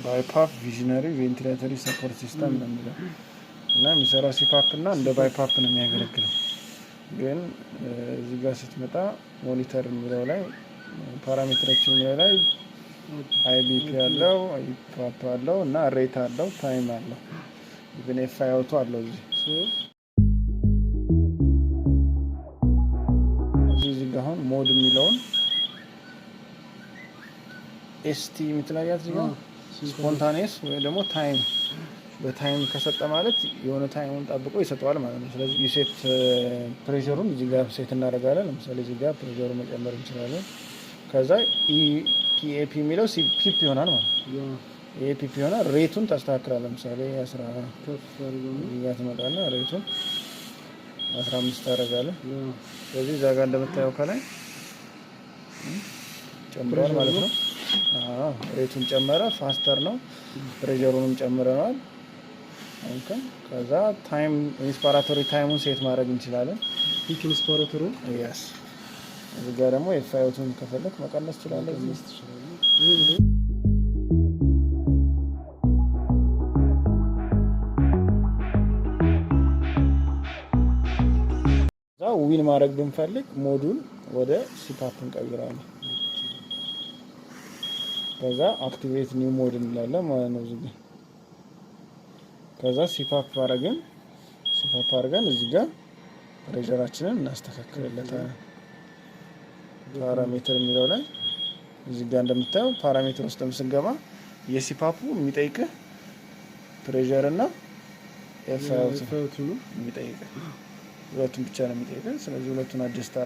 ባይፓፕ ቪዥነሪ ቬንቲሌተሪ ሰፖርት ሲስተም ነው የሚለው እና የሚሰራው ሲፓፕ እና እንደ ባይፓፕ ነው የሚያገለግለው። ግን እዚህ ጋር ስትመጣ ሞኒተር የሚለው ላይ ፓራሜትሮች የሚለው ላይ አይቢፒ አለው፣ አይፓፕ አለው እና ሬት አለው፣ ታይም አለው፣ ግን ኤፍአይኦቱ አለው። እዚህ ጋር አሁን ሞድ የሚለውን ኤስቲ የምትላያት እዚህ ጋር ስፖንታኔስ ወይ ደግሞ ታይም በታይም ከሰጠ ማለት የሆነ ታይሙን ጠብቆ ይሰጠዋል ማለት ነው። ስለዚህ የሴት ፕሬሸሩን እዚህ ጋር ሴት እናደርጋለን። ለምሳሌ እዚህ ጋር ፕሬሸሩን መጨመር እንችላለን። ከዛ ኢፒኤፒ የሚለው ሲፒፕ ይሆናል ማለት ነው። ኤፒፒ ይሆናል። ሬቱን ታስተካክላለህ። ለምሳሌ 10 እዚህ ጋር ትመጣና ሬቱን 15 ታደርጋለህ። ስለዚህ እዛ ጋር እንደምታየው ከላይ ጨምሯል ማለት ነው። ሬቱን ጨመረ፣ ፋስተር ነው። ፕሬሸሩንም ጨምረናል። ከዛ ታይም ኢንስፓራቶሪ ታይሙን ሴት ማድረግ እንችላለን። ፒክ ኢንስፓራቶሪ ያስ እዚህ ጋር ደግሞ ኤፍአይኦቱን ከፈለክ መቀነስ ትችላለህ። እዛ ዊን ማድረግ ብንፈልግ ሞዱን ወደ ሲፓፕ እንቀይራለን። ከዛ አክቲቬት ኒው ሞድ እንላለን ማለት ነው። እዚህ ጋር ከዛ ሲፓፕ አድርገን እዚህ ጋር ፕሬሸራችንን እናስተካክልለታለን። ፓራሜትር የሚለው ላይ እዚህ ጋር እንደምታየው ፓራሜትር ውስጥ ስንገባ የሲፓፑ የሚጠይቅህ ፕሬሸር እና ኤፍአይኦቱ የሚጠይቅህ ሁለቱን ብቻ ነው የሚጠይቅህ። ስለዚህ ሁለቱን አጀስት